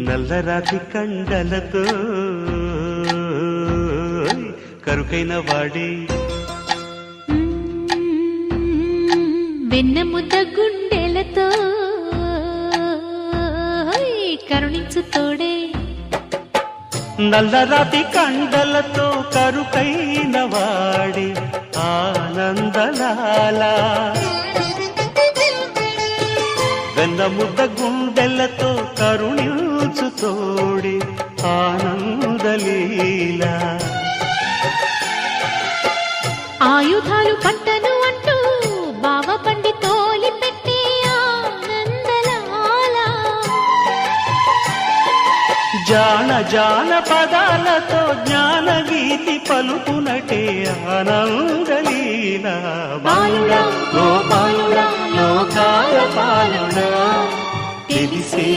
నల్లరాతి కండలతో కరుకైన వాడే వెన్న ముద్ద గుండెలతో కరుణించు తోడే నల్లరాతి కండలతో కరుకైన వాడే ఆనందలాల వెన్న ముద్ద గుండెలతో కరుణించు తోడే ఆనందలీల ఆయుధాలు పట్టను అంటూ బావ పండి తోలి పెట్టే ఆనందలాల జాన జాన పదాలతో జ్ఞాన గీతి పలుకునటే ఆనందలీల బాలుడా గోపాలుడా లోకాల పాలుడా తెలిసే